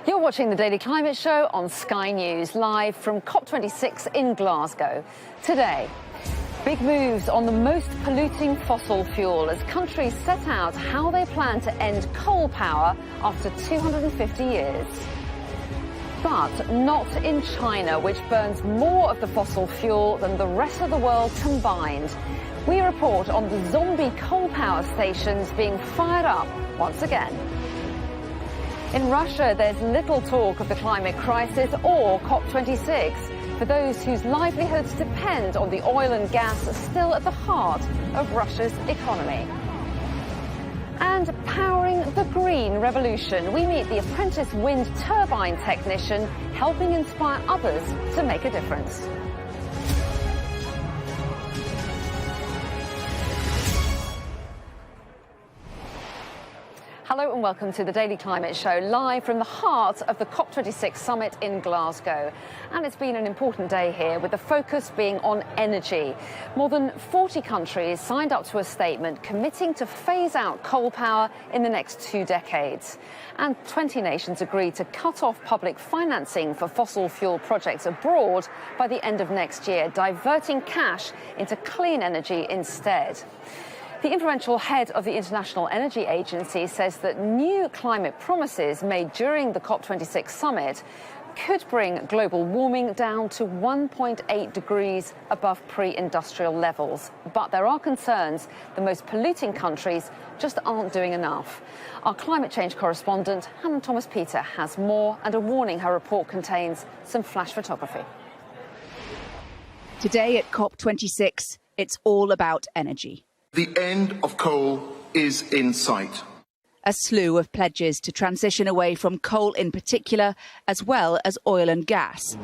You're watching the Daily Climate Show on Sky News, live from COP26 in Glasgow. Today, big moves on the most polluting fossil fuel as countries set out how they plan to end coal power after 250 years. But not in China, which burns more of the fossil fuel than the rest of the world combined. We report on the zombie coal power stations being fired up once again. In Russia, there's little talk of the climate crisis or COP26 for those whose livelihoods depend on the oil and gas still at the heart of Russia's economy. And powering the green revolution, we meet the apprentice wind turbine technician helping inspire others to make a difference. Hello and welcome to the Daily Climate Show, live from the heart of the COP26 summit in Glasgow. And it's been an important day here, with the focus being on energy. More than 40 countries signed up to a statement committing to phase out coal power in the next 2 decades. And 20 nations agreed to cut off public financing for fossil fuel projects abroad by the end of next year, diverting cash into clean energy instead. The influential head of the International Energy Agency says that new climate promises made during the COP26 summit could bring global warming down to 1.8 degrees above pre-industrial levels. But there are concerns the most polluting countries just aren't doing enough. Our climate change correspondent, Hannah Thomas-Peter, has more, and a warning her report contains some flash photography. Today at COP26, it's all about energy. The end of coal is in sight. A slew of pledges to transition away from coal in particular, as well as oil and gas.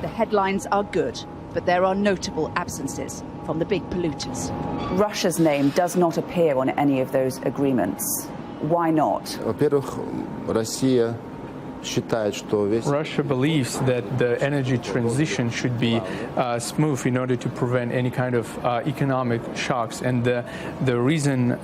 The headlines are good, but there are notable absences from the big polluters. Russia's name does not appear on any of those agreements. Why not? Russia believes that the energy transition should be smooth in order to prevent any kind of economic shocks. And the recent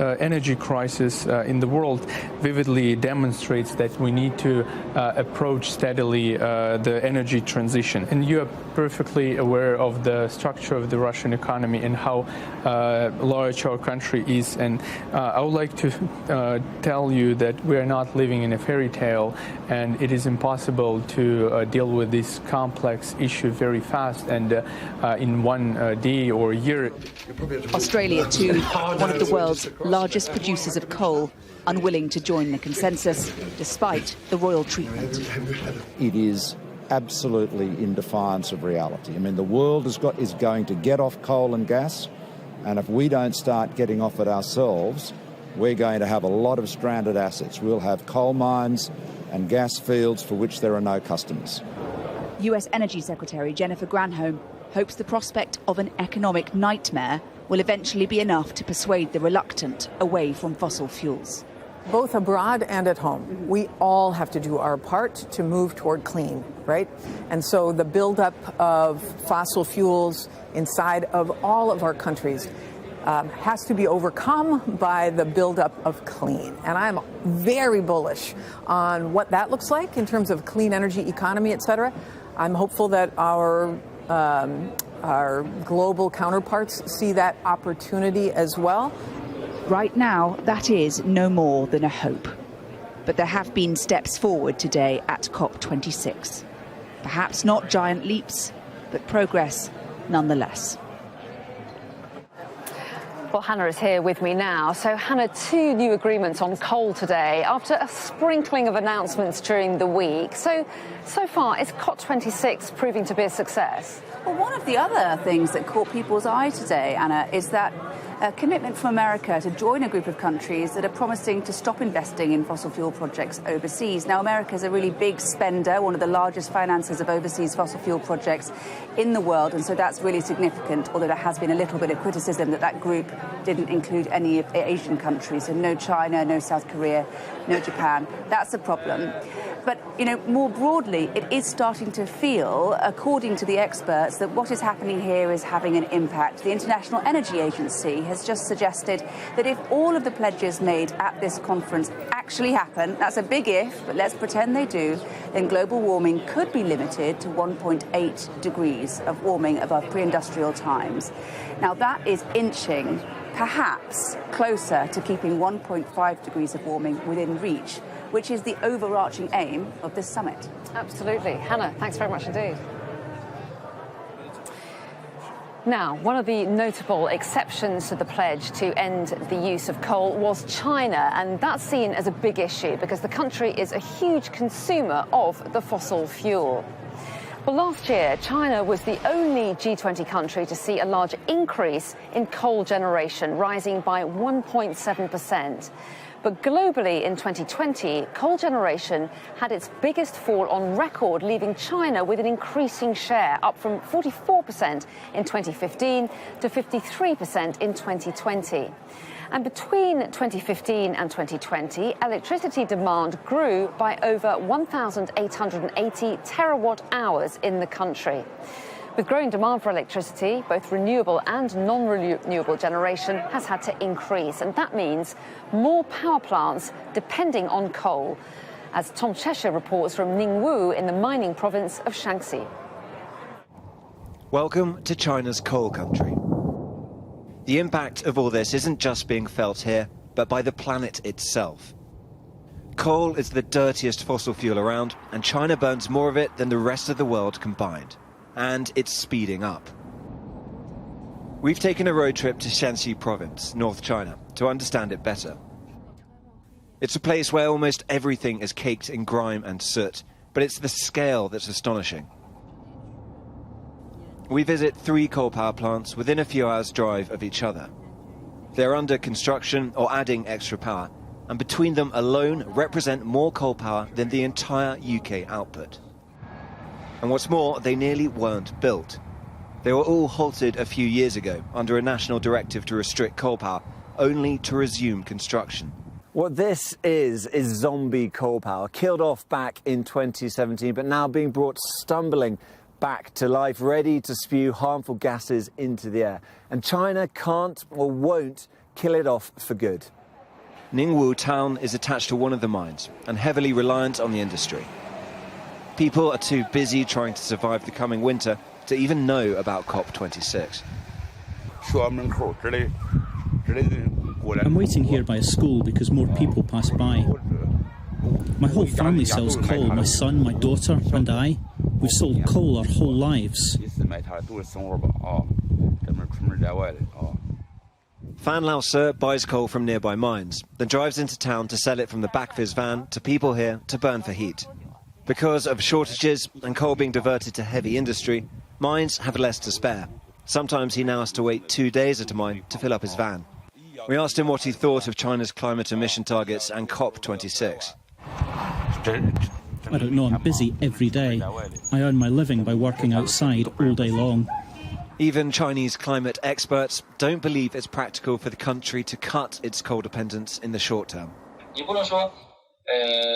energy crisis in the world vividly demonstrates that we need to approach steadily the energy transition. And you are perfectly aware of the structure of the Russian economy and how large our country is. And I would like to tell you that we are not living in a fairy tale, and it is impossible to deal with this complex issue very fast and in one day or year. Australia, too, one of the world's largest producers of coal, unwilling to join the consensus despite the royal treatment. It is absolutely in defiance of reality. I mean, the world is going to get off coal and gas, and if we don't start getting off it ourselves, we're going to have a lot of stranded assets. We'll have coal mines and gas fields for which there are no customers. US Energy Secretary Jennifer Granholm hopes the prospect of an economic nightmare will eventually be enough to persuade the reluctant away from fossil fuels. Both abroad and at home, we all have to do our part to move toward clean, right? And so the buildup of fossil fuels inside of all of our countries has to be overcome by the buildup of clean. And I'm very bullish on what that looks like in terms of clean energy economy, et cetera. I'm hopeful that our global counterparts see that opportunity as well. Right now, that is no more than a hope. But there have been steps forward today at COP26. Perhaps not giant leaps, but progress nonetheless. Well, Hannah is here with me now. So, Hannah, 2 new agreements on coal today after a sprinkling of announcements during the week. So far, is COP26 proving to be a success? Well, one of the other things that caught people's eye today, Anna, is that a commitment from America to join a group of countries that are promising to stop investing in fossil fuel projects overseas. Now, America is a really big spender, one of the largest financiers of overseas fossil fuel projects in the world, and so that's really significant, although there has been a little bit of criticism that that group didn't include any of the Asian countries, so no China, no South Korea, no Japan. That's a problem. But, you know, more broadly, it is starting to feel, according to the experts, that what is happening here is having an impact. The International Energy Agency has just suggested that if all of the pledges made at this conference actually happen, that's a big if, but let's pretend they do, then global warming could be limited to 1.8 degrees of warming above pre-industrial times. Now, that is inching perhaps closer to keeping 1.5 degrees of warming within reach, which is the overarching aim of this summit. Absolutely. Hannah, thanks very much indeed. Now, one of the notable exceptions to the pledge to end the use of coal was China, and that's seen as a big issue because the country is a huge consumer of the fossil fuel. Well, last year, China was the only G20 country to see a large increase in coal generation, rising by 1.7%. But globally in 2020, coal generation had its biggest fall on record, leaving China with an increasing share, up from 44% in 2015 to 53% in 2020. And between 2015 and 2020, electricity demand grew by over 1,880 terawatt hours in the country. With growing demand for electricity, both renewable and non-renewable generation has had to increase, and that means more power plants depending on coal, as Tom Cheshire reports from Ningwu in the mining province of Shenshi. Welcome to China's coal country. The impact of all this isn't just being felt here, but by the planet itself. Coal is the dirtiest fossil fuel around, and China burns more of it than the rest of the world combined. And it's speeding up. We've taken a road trip to Shenshi province, North China, to understand it better. It's a place where almost everything is caked in grime and soot, but it's the scale that's astonishing. We visit 3 coal power plants within a few hours' drive of each other. They're under construction or adding extra power, and between them alone represent more coal power than the entire UK output. And what's more, they nearly weren't built. They were all halted a few years ago under a national directive to restrict coal power, only to resume construction. What this is zombie coal power, killed off back in 2017, but now being brought stumbling back to life, ready to spew harmful gases into the air. And China can't or won't kill it off for good. Ningwu town is attached to one of the mines and heavily reliant on the industry. People are too busy trying to survive the coming winter to even know about COP26. I'm waiting here by a school because more people pass by. My whole family sells coal, my son, my daughter and I. We've sold coal our whole lives. Fan Lao Sir buys coal from nearby mines, then drives into town to sell it from the back of his van to people here to burn for heat. Because of shortages and coal being diverted to heavy industry, mines have less to spare. Sometimes he now has to wait 2 days at a mine to fill up his van. We asked him what he thought of China's climate emission targets and COP26. I don't know, I'm busy every day. I earn my living by working outside all day long. Even Chinese climate experts don't believe it's practical for the country to cut its coal dependence in the short term.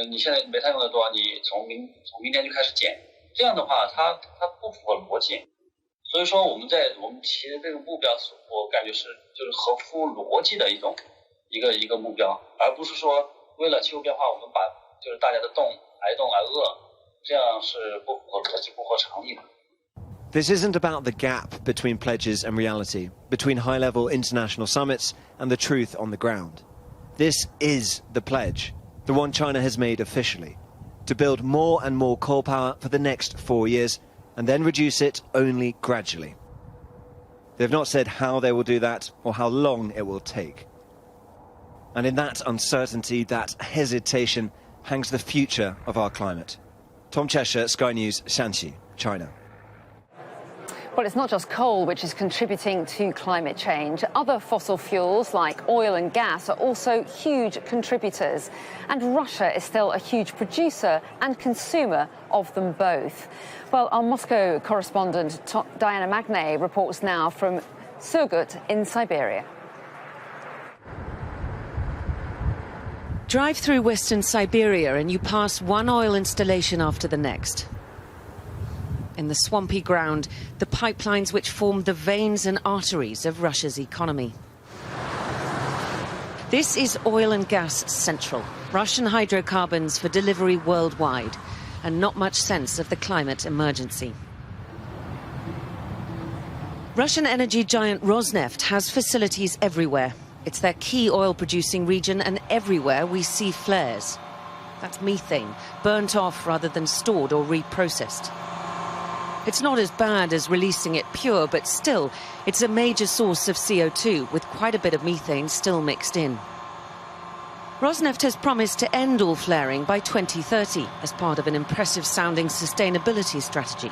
你现在煤炭用的多，你从明年就开始减，这样的话它不符合逻辑。所以说我们提的这个目标，我感觉就是合乎逻辑的一个目标，而不是说为了气候变化我们把就是大家的挨冻挨饿，这样是不符合逻辑、不合常理的。 This isn't about the gap between pledges and reality, between high-level international summits and the truth on the ground. This is the pledge. The one China has made officially, to build more and more coal power for the next 4 years and then reduce it only gradually. They've not said how they will do that or how long it will take. And in that uncertainty, that hesitation, hangs the future of our climate. Tom Cheshire, Sky News, Shenshi, China. Well, it's not just coal which is contributing to climate change. Other fossil fuels like oil and gas are also huge contributors. And Russia is still a huge producer and consumer of them both. Well, our Moscow correspondent Diana Magnay reports now from Surgut in Siberia. Drive through western Siberia and you pass one oil installation after the next. In the swampy ground, the pipelines which form the veins and arteries of Russia's economy. This is Oil and Gas Central, Russian hydrocarbons for delivery worldwide, and not much sense of the climate emergency. Russian energy giant Rosneft has facilities everywhere. It's their key oil-producing region, and everywhere we see flares. That's methane, burnt off rather than stored or reprocessed. It's not as bad as releasing it pure, but still, it's a major source of CO2, with quite a bit of methane still mixed in. Rosneft has promised to end all flaring by 2030 as part of an impressive-sounding sustainability strategy.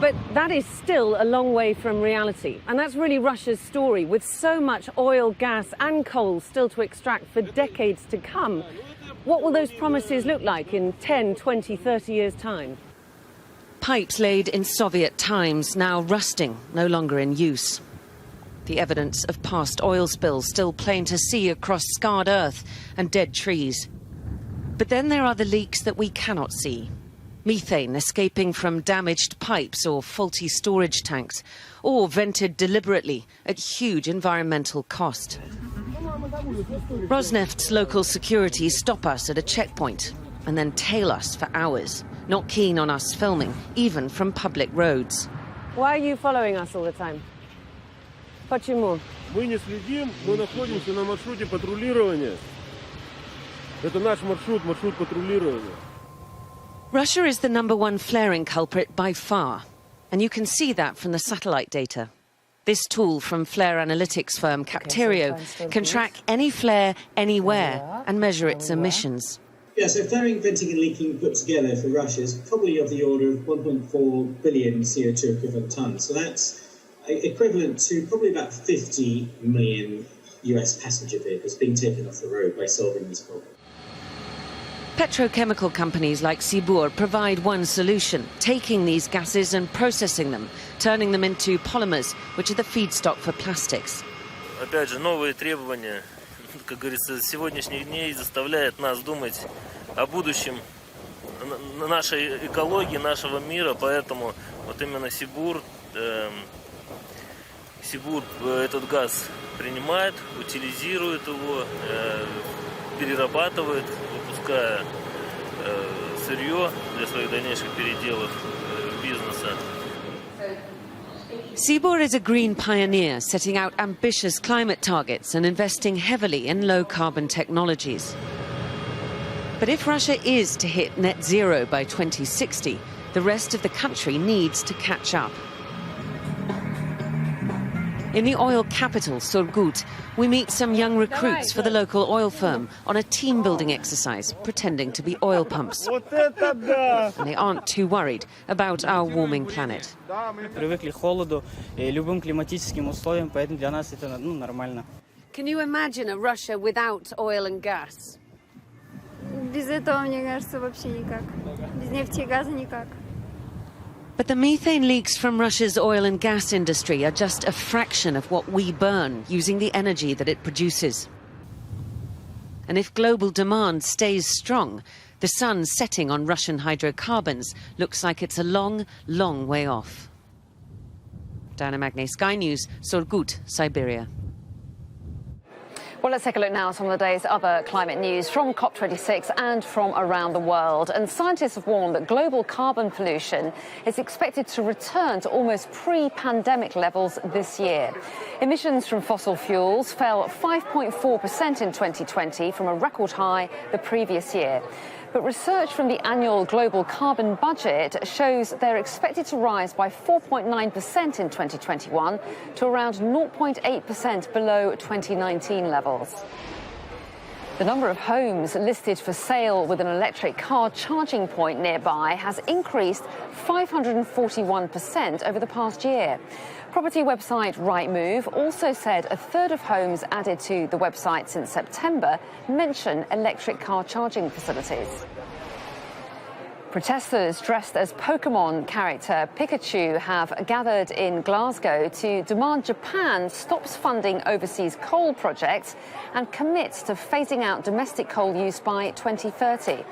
But that is still a long way from reality. And that's really Russia's story, with so much oil, gas and coal still to extract for decades to come. What will those promises look like in 10, 20, 30 years' time? Pipes laid in Soviet times, now rusting, no longer in use. The evidence of past oil spills still plain to see across scarred earth and dead trees. But then there are the leaks that we cannot see. Methane escaping from damaged pipes or faulty storage tanks, or vented deliberately at huge environmental cost. Rosneft's local security stop us at a checkpoint and then tail us for hours, not keen on us filming, even from public roads. Why are you following us all the time? Почему? Мы не следим, мы находимся на маршруте патрулирования. Это наш маршрут, маршрут патрулирования. Russia is the #1 flaring culprit by far, and you can see that from the satellite data. This tool from flare analytics firm Capterio can track any flare anywhere and measure its emissions. Yeah, so flaring, venting and leaking put together for Russia is probably of the order of 1.4 billion CO2 equivalent tonnes. So that's equivalent to probably about 50 million US passenger vehicles being taken off the road by solving this problem. Petrochemical companies like Sibur provide one solution, taking these gases and processing them, turning them into polymers, which are the feedstock for plastics. Опять же, новые требования, как говорится, сегодняшних дней заставляют нас думать о будущем нашей экологии, нашего мира, поэтому вот именно Сибур этот газ принимает, утилизирует его, перерабатывает, выпуская сырье для своих дальнейших переделов бизнеса. Sibur is a green pioneer setting out ambitious climate targets and investing heavily in low-carbon technologies. But if Russia is to hit net zero by 2060, the rest of the country needs to catch up. In the oil capital, Surgut, we meet some young recruits for the local oil firm on a team-building exercise, pretending to be oil pumps. And they aren't too worried about our warming planet. Привыкли к холоду и любым климатическим условиям, поэтому для нас это нормально. Can you imagine a Russia without oil and gas? Без этого, мне кажется, вообще никак. Без нефти и газа никак. But the methane leaks from Russia's oil and gas industry are just a fraction of what we burn using the energy that it produces. And if global demand stays strong, the sun setting on Russian hydrocarbons looks like it's a long, long way off. Diana Magne, Sky News, Surgut, Siberia. Well, let's take a look now at some of the day's other climate news from COP26 and from around the world. And scientists have warned that global carbon pollution is expected to return to almost pre-pandemic levels this year. Emissions from fossil fuels fell 5.4% in 2020 from a record high the previous year. But research from the annual global carbon budget shows they're expected to rise by 4.9% in 2021 to around 0.8% below 2019 levels. The number of homes listed for sale with an electric car charging point nearby has increased 541% over the past year. Property website Rightmove also said a third of homes added to the website since September mention electric car charging facilities. Protesters dressed as Pokemon character Pikachu have gathered in Glasgow to demand Japan stops funding overseas coal projects and commits to phasing out domestic coal use by 2030.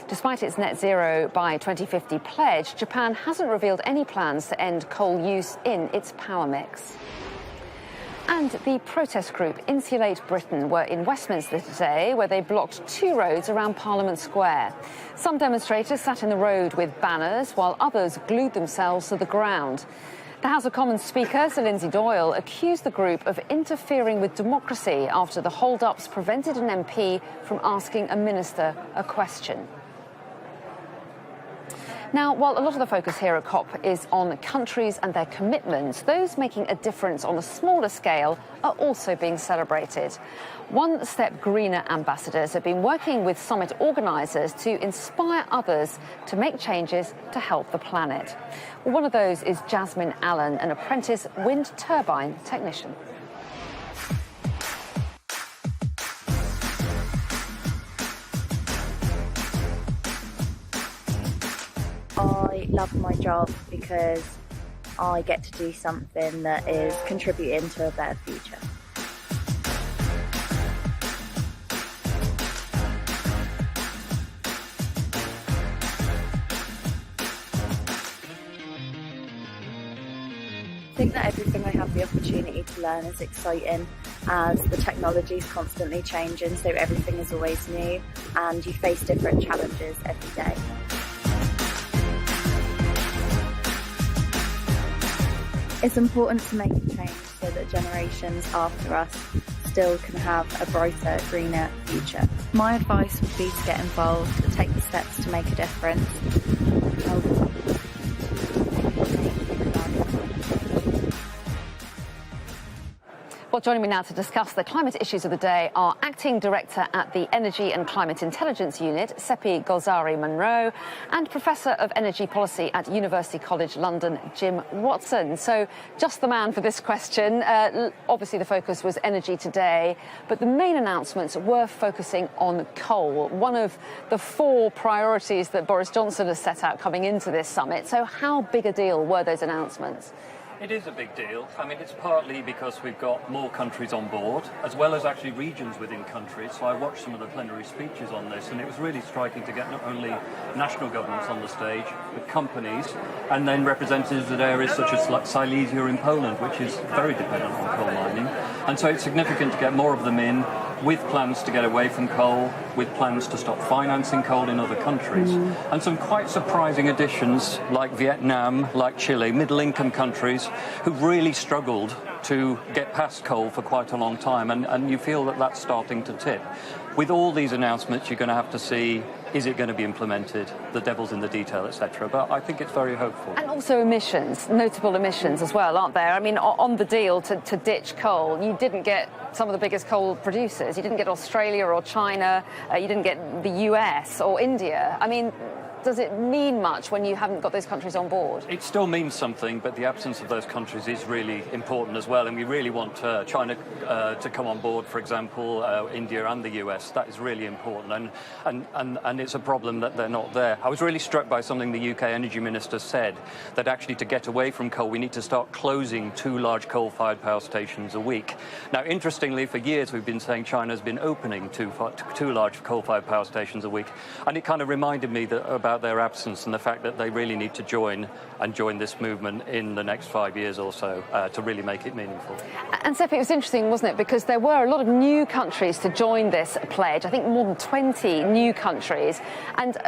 Despite its net zero by 2050 pledge, Japan hasn't revealed any plans to end coal use in its power mix. And the protest group Insulate Britain were in Westminster today, where they blocked 2 roads around Parliament Square. Some demonstrators sat in the road with banners, while others glued themselves to the ground. The House of Commons Speaker, Sir Lindsay Doyle, accused the group of interfering with democracy after the hold-ups prevented an MP from asking a minister a question. Now, while a lot of the focus here at COP is on countries and their commitments, those making a difference on a smaller scale are also being celebrated. One Step Greener ambassadors have been working with summit organisers to inspire others to make changes to help the planet. Well, one of those is Jasmine Allen, an apprentice wind turbine technician. I love my job because I get to do something that is contributing to a better future. I think that everything I have the opportunity to learn is exciting, as the technology is constantly changing, so everything is always new and you face different challenges every day. It's important to make a change so that generations after us still can have a brighter, greener future. My advice would be to get involved, to take the steps to make a difference. Well, joining me now to discuss the climate issues of the day are Acting Director at the Energy and Climate Intelligence Unit, Seppi Golzari-Munro, and Professor of Energy Policy at University College London, Jim Watson. So, just the man for this question. Obviously, the focus was energy today, but the main announcements were focusing on coal, one of the 4 priorities that Boris Johnson has set out coming into this summit. So, how big a deal were those announcements? It is a big deal. I mean, it's partly because we've got more countries on board, as well as actually regions within countries. So I watched some of the plenary speeches on this, and it was really striking to get not only national governments on the stage, but companies, and then representatives of areas such as like Silesia in Poland, which is very dependent on coal mining. And so it's significant to get more of them in, with plans to get away from coal, with plans to stop financing coal in other countries. And some quite surprising additions like Vietnam, like Chile, middle-income countries who've really struggled to get past coal for quite a long time, and you feel that that's starting to tip. With all these announcements, you're going to have to see, is it going to be implemented? The devil's in the detail, etc. But I think it's very hopeful. And also emissions, notable emissions as well, aren't there? I mean, on the deal to ditch coal, you didn't get some of the biggest coal producers. You didn't get Australia or China. You didn't get the US or India. I mean, does it mean much when you haven't got those countries on board? It still means something, but the absence of those countries is really important as well. And we really want China to come on board, for example, India and the US. That is really important. And it's a problem that they're not there. I was really struck by something the UK Energy Minister said, that actually to get away from coal, we need to start closing 2 large coal-fired power stations a week. Now, interestingly, for years we've been saying China's been opening 2 large coal-fired power stations a week. And it kind of reminded me about their absence and the fact that they really need to join this movement in the next 5 years or so to really make it meaningful. And Seppi, it was interesting, wasn't it? Because there were a lot of new countries to join this pledge. I think more than 20 new countries. And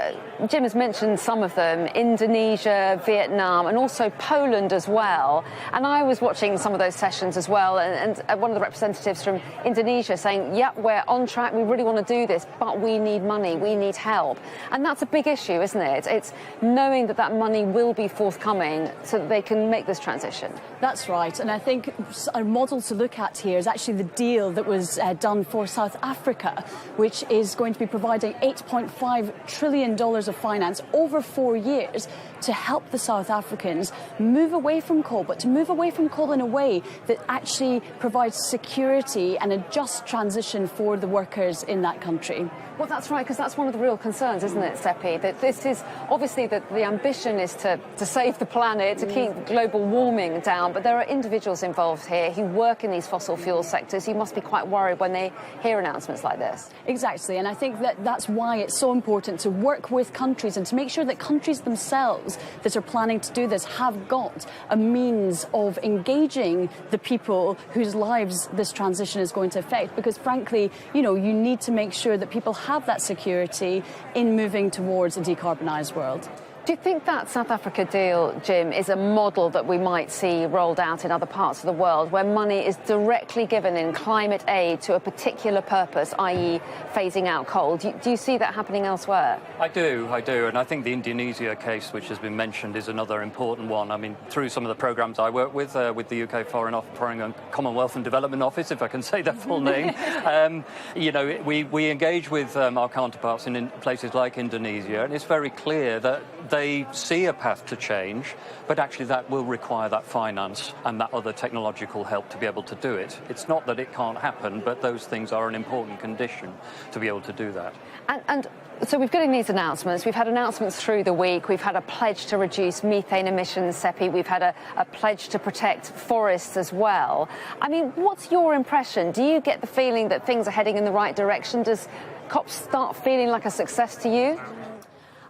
Jim has mentioned some of them, Indonesia, Vietnam, and also Poland as well. And I was watching some of those sessions as well, and one of the representatives from Indonesia saying, yep, we're on track, we really want to do this, but we need money, we need help. And that's a big issue, isn't it? It's knowing that that money will be forthcoming so that they can make this transition. That's right. And I think a model to look at here is actually the deal that was done for South Africa, which is going to be providing $8.5 trillion of finance over 4 years to help the South Africans move away from coal, but to move away from coal in a way that actually provides security and a just transition for the workers in that country. Well, that's right, because that's one of the real concerns, isn't it, Seppi? That this this is obviously the ambition is to save the planet, to keep global warming down, but there are individuals involved here who work in these fossil fuel sectors who must be quite worried when they hear announcements like this. Exactly, and I think that's why it's so important to work with countries and to make sure that countries themselves that are planning to do this have got a means of engaging the people whose lives this transition is going to affect, because frankly, you need to make sure that people have that security in moving towards a decarbonised world. Do you think that South Africa deal, Jim, is a model that we might see rolled out in other parts of the world, where money is directly given in climate aid to a particular purpose, i.e. phasing out coal? Do you see that happening elsewhere? I do, and I think the Indonesia case, which has been mentioned, is another important one. I mean, through some of the programmes I work with the UK Foreign and Commonwealth and Development Office, if I can say that full name, we engage with our counterparts in places like Indonesia, and it's very clear that they see a path to change, but actually that will require that finance and that other technological help to be able to do it. It's not that it can't happen, but those things are an important condition to be able to do that. And so we've got these announcements. We've had announcements through the week. We've had a pledge to reduce methane emissions, SEPI. We've had a pledge to protect forests as well. I mean, what's your impression? Do you get the feeling that things are heading in the right direction? Does COP start feeling like a success to you?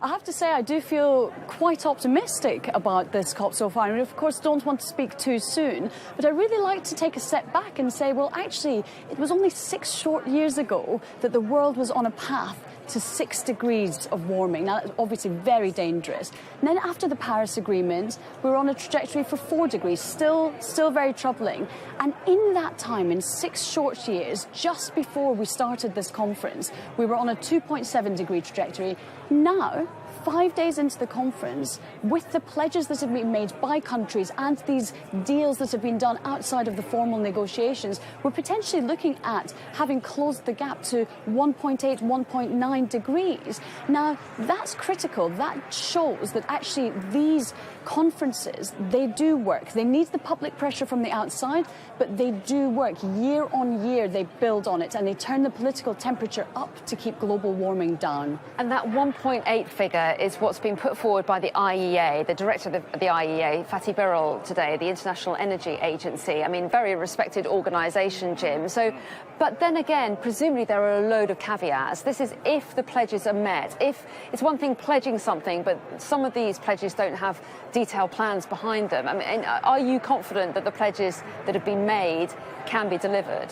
I have to say I do feel quite optimistic about this COP so far. I mean, of course, don't want to speak too soon, but I really like to take a step back and say, well, actually, it was only 6 short years ago that the world was on a path to 6 degrees of warming. Now, that's obviously very dangerous. And then after the Paris Agreement, we were on a trajectory for 4 degrees, still very troubling. And in that time, in 6 short years, just before we started this conference, we were on a 2.7 degree trajectory. Now, 5 days into the conference, with the pledges that have been made by countries and these deals that have been done outside of the formal negotiations, we're potentially looking at having closed the gap to 1.8, 1.9 degrees. Now, that's critical. That shows that actually these conferences, they do work. They need the public pressure from the outside, but they do work. Year on year, they build on it and they turn the political temperature up to keep global warming down. And that 1.8 figure is what's been put forward by the IEA, the director of the IEA, Fatih Birol, today, the International Energy Agency. I mean, very respected organisation, Jim. So, but then again, presumably there are a load of caveats. This is if the pledges are met. If it's one thing pledging something, but some of these pledges don't have detailed plans behind them. I mean, are you confident that the pledges that have been made can be delivered?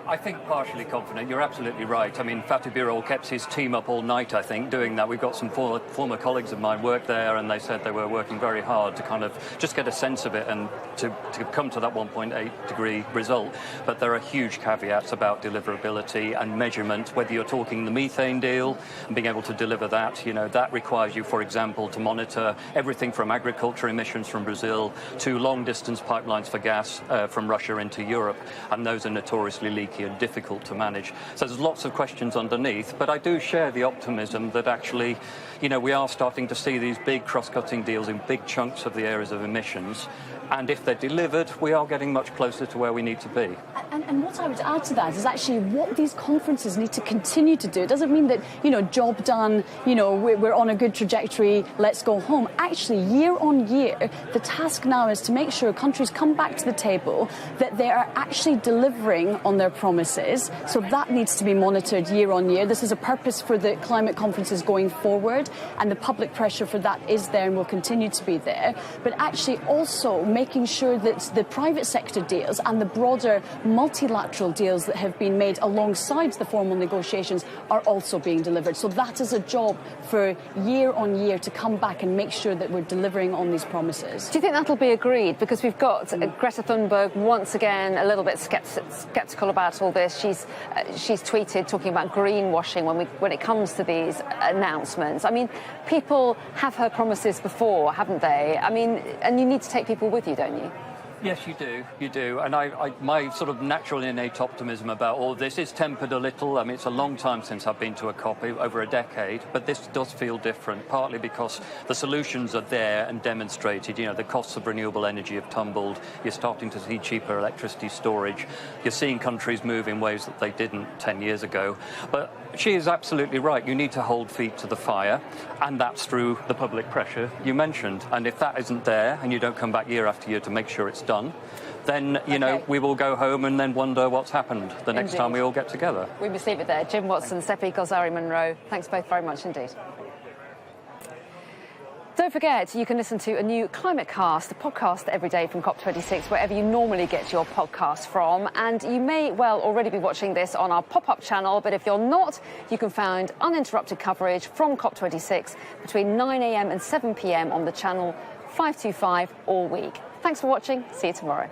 I think partially confident. You're absolutely right. I mean, Fatih Birol kept his team up all night, I think, doing that. We've got some former colleagues of mine work there, and they said they were working very hard to kind of just get a sense of it and to come to that 1.8 degree result. But there are huge caveats about deliverability and measurement, whether you're talking the methane deal and being able to deliver that. That requires you, for example, to monitor everything from agriculture emissions from Brazil to long-distance pipelines for gas from Russia into Europe, and those are notoriously leaky and difficult to manage. So there's lots of questions underneath, but I do share the optimism that actually, we are starting to see these big cross-cutting deals in big chunks of the areas of emissions. And if they're delivered, we are getting much closer to where we need to be. And what I would add to that is actually what these conferences need to continue to do. It doesn't mean that, job done, we're on a good trajectory, let's go home. Actually, year on year, the task now is to make sure countries come back to the table, that they are actually delivering on their promises. So that needs to be monitored year on year. This is a purpose for the climate conferences going forward, and the public pressure for that is there and will continue to be there. But actually also making sure that the private sector deals and the broader multilateral deals that have been made alongside the formal negotiations are also being delivered. So that is a job for year on year to come back and make sure that we're delivering on these promises. Do you think that'll be agreed? Because we've got Greta Thunberg once again a little bit sceptical about all this. She's tweeted talking about greenwashing when it comes to these announcements. I mean, people have heard promises before, haven't they? I mean, and you need to take people with you, don't you? Yes, you do. And my sort of natural innate optimism about all of this is tempered a little. I mean, it's a long time since I've been to a COP, over a decade, but this does feel different, partly because the solutions are there and demonstrated. The costs of renewable energy have tumbled. You're starting to see cheaper electricity storage. You're seeing countries move in ways that they didn't 10 years ago. But she is absolutely right. You need to hold feet to the fire, and that's through the public pressure you mentioned. And if that isn't there, and you don't come back year after year to make sure it's done, then, you know, we will go home and then wonder what's happened the next time we all get together. We must leave it there. Jim Watson, Seppi Gozari-Monroe, thanks both very much indeed. Don't forget, you can listen to a new Climate Cast, a podcast every day from COP26, wherever you normally get your podcast from. And you may well already be watching this on our pop-up channel, but if you're not, you can find uninterrupted coverage from COP26 between 9 a.m. and 7 p.m. on the channel 525 all week. Thanks for watching. See you tomorrow.